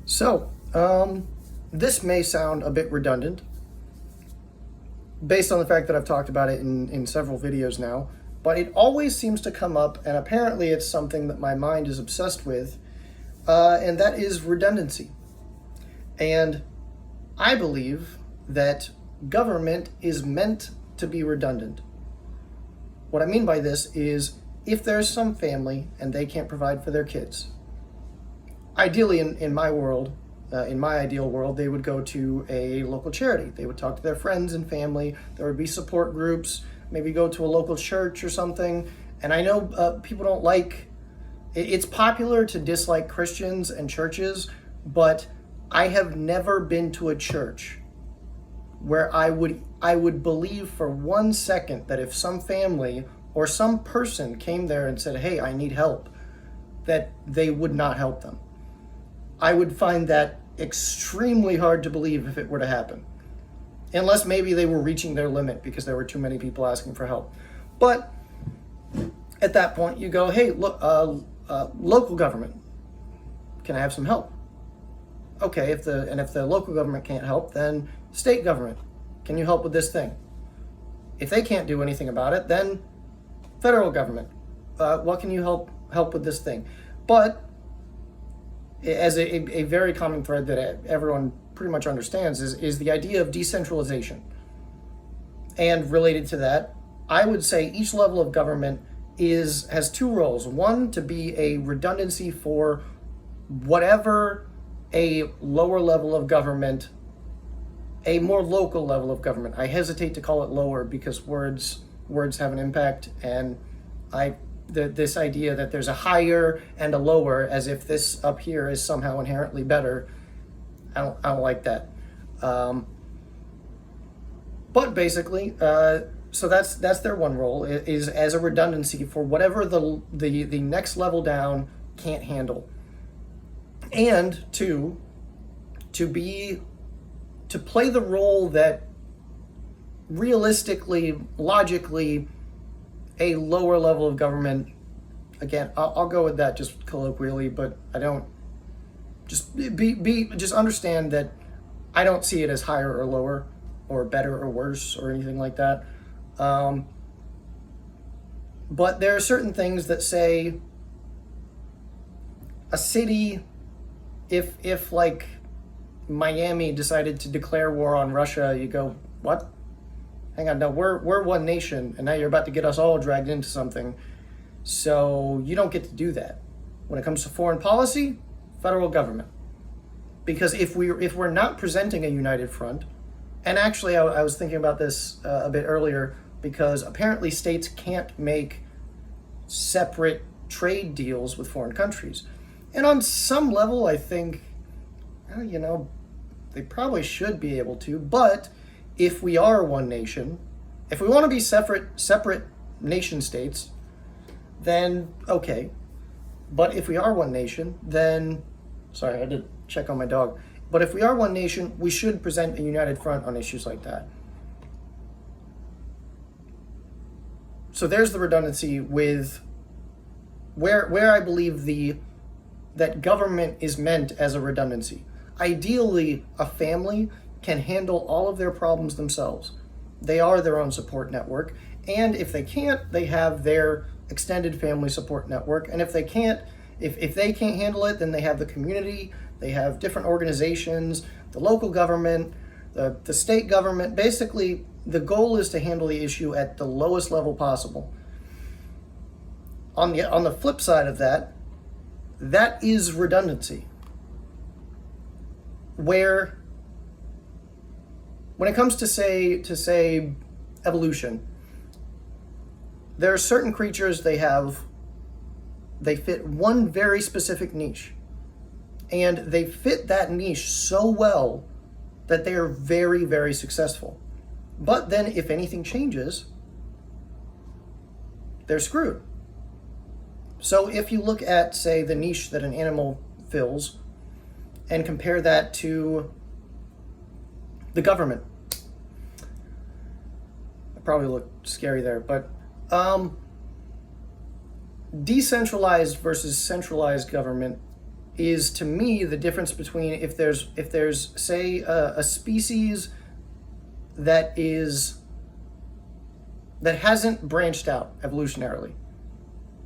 So, this may sound a bit redundant based on the fact that I've talked about it in several videos now, but it always seems to come up, and apparently it's something that my mind is obsessed with, and that is redundancy. And I believe that government is meant to be redundant. What I mean by this is if there's some family and they can't provide for their kids, ideally in my world, in my ideal world, they would go to a local charity. They would talk to their friends and family. There would be support groups, maybe go to a local church or something. And I know people don't like, it's popular to dislike Christians and churches, but I have never been to a church where I would believe for 1 second that if some family or some person came there and said, "Hey, I need help," that they would not help them. I would find that extremely hard to believe if it were to happen. Unless maybe they were reaching their limit because there were too many people asking for help. But at that point you go, "Hey, look, local government, can I have some help?" Okay, if the local government can't help, then state government, can you help with this thing? If they can't do anything about it, then federal government, what can you help with this thing? But as a very common thread that everyone pretty much understands is the idea of decentralization. And related to that, I would say each level of government has two roles. One, to be a redundancy for whatever a lower level of government, a more local level of government. I hesitate to call it lower because words have an impact, and this idea that there's a higher and a lower, as if this up here is somehow inherently better, I don't like that. But basically, so that's their one role, is as a redundancy for whatever the next level down can't handle. And to play the role that realistically, logically, a lower level of government, again, I'll go with that just colloquially, but I don't, just understand that I don't see it as higher or lower or better or worse or anything like that. But there are certain things that say a city, if like Miami decided to declare war on Russia, you go, what? Hang on, no, we're one nation, and now you're about to get us all dragged into something. So you don't get to do that. When it comes to foreign policy, federal government. Because if we're not presenting a united front, and actually I was thinking about this a bit earlier, because apparently states can't make separate trade deals with foreign countries. And on some level, I think, they probably should be able to, but if we are one nation, if we want to be separate nation states, then okay. But if we are one nation, then, sorry, I had to check on my dog. But if we are one nation, we should present a united front on issues like that. So there's the redundancy with where I believe that government is meant as a redundancy. Ideally, a family can handle all of their problems themselves. They are their own support network, and if they can't, they have their extended family support network. And if they can't handle it, then they have the community, they have different organizations, the local government, the state government. Basically, the goal is to handle the issue at the lowest level possible. On the flip side of that is redundancy, where when it comes to say evolution, there are certain creatures, they fit one very specific niche, and they fit that niche so well that they are very, very successful. But then if anything changes, they're screwed. So if you look at, say, the niche that an animal fills and compare that to the government, I probably looked scary there, but decentralized versus centralized government is, to me, the difference between if there's say a species that hasn't branched out evolutionarily.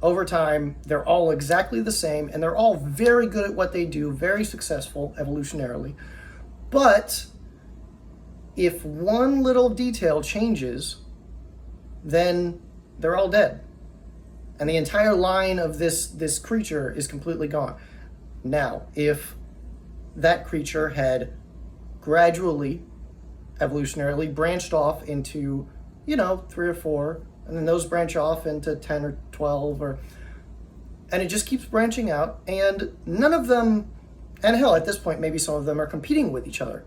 Over time, they're all exactly the same, and they're all very good at what they do, very successful evolutionarily. But if one little detail changes, then they're all dead. And the entire line of this creature is completely gone. Now, if that creature had gradually, evolutionarily branched off into, 3 or 4, and then those branch off into 10 or 12, and it just keeps branching out, and none of them, and hell, at this point, maybe some of them are competing with each other.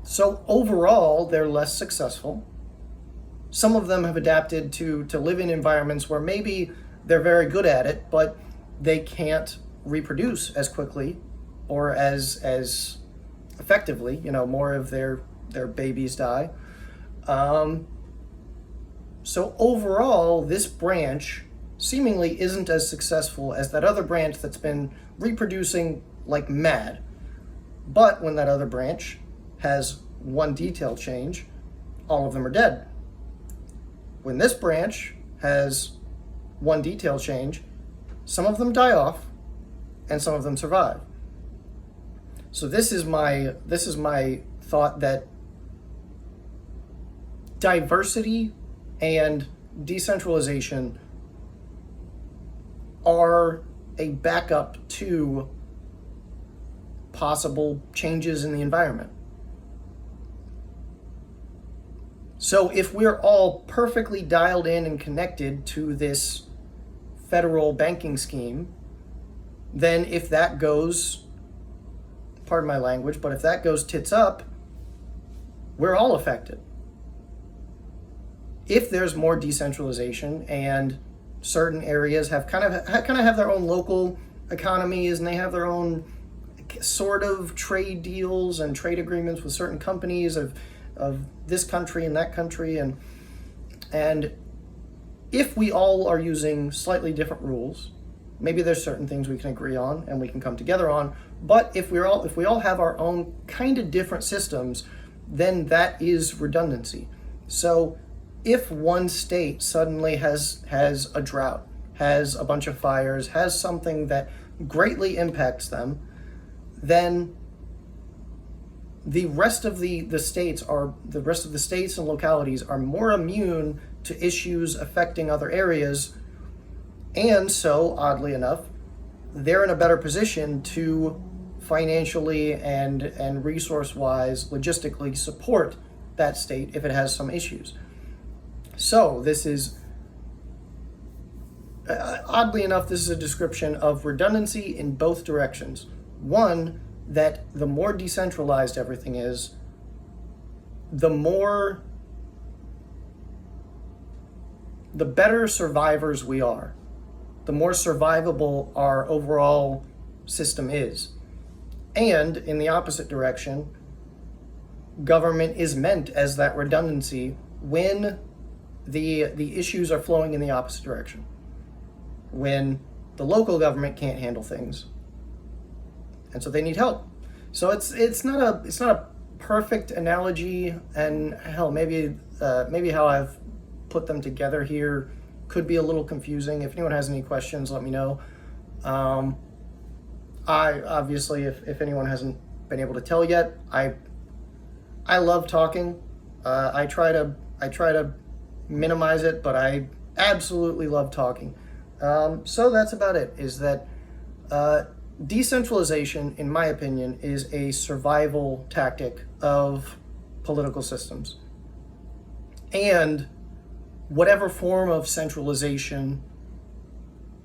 So overall, they're less successful. Some of them have adapted to live in environments where maybe they're very good at it, but they can't reproduce as quickly or as effectively. More of their babies die. So overall, this branch seemingly isn't as successful as that other branch that's been reproducing like mad. But when that other branch has one detail change, all of them are dead. When this branch has one detail change, some of them die off and some of them survive. So this is my thought that diversity and decentralization are a backup to possible changes in the environment. So if we're all perfectly dialed in and connected to this federal banking scheme, then if that goes, pardon my language, but if that goes tits up, we're all affected. If there's more decentralization and certain areas have kind of have their own local economies, and they have their own sort of trade deals and trade agreements with certain companies of this country and that country, and if we all are using slightly different rules, maybe there's certain things we can agree on and we can come together on. But if we all have our own kind of different systems, then that is redundancy. So if one state suddenly has a drought, has a bunch of fires, has something that greatly impacts them, then the rest of the states and localities are more immune to issues affecting other areas, and so oddly enough, they're in a better position to financially and resource-wise, logistically support that state if it has some issues. So this is, oddly enough, this is a description of redundancy in both directions. One, that the more decentralized everything is, the better survivors we are, the more survivable our overall system is. And in the opposite direction, government is meant as that redundancy when the issues are flowing in the opposite direction. When the local government can't handle things, and so they need help. So it's not a perfect analogy, and hell, maybe how I've put them together here could be a little confusing. If anyone has any questions, let me know. I obviously, if anyone hasn't been able to tell yet, I love talking. I try to minimize it, but I absolutely love talking. So that's about it. Is that decentralization, in my opinion, is a survival tactic of political systems, and whatever form of centralization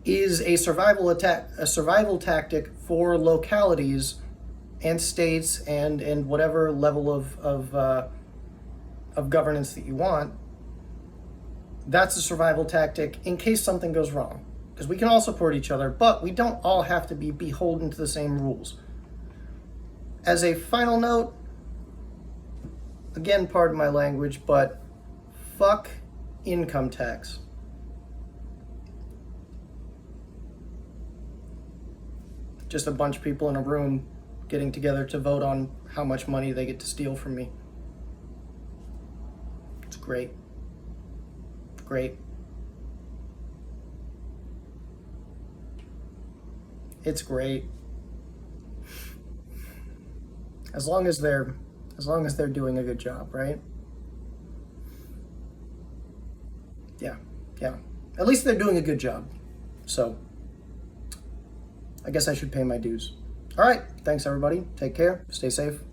is a survival tactic for localities and states and whatever level of governance that you want. That's a survival tactic in case something goes wrong, because we can all support each other, but we don't all have to be beholden to the same rules. As a final note, again, pardon my language, but fuck income tax. just a bunch of people in a room getting together to vote on how much money they get to steal from me. It's great. Great. It's great. As long as they're doing a good job, right? Yeah. Yeah. At least they're doing a good job. So I guess I should pay my dues. All right. Thanks, everybody. Take care. Stay safe.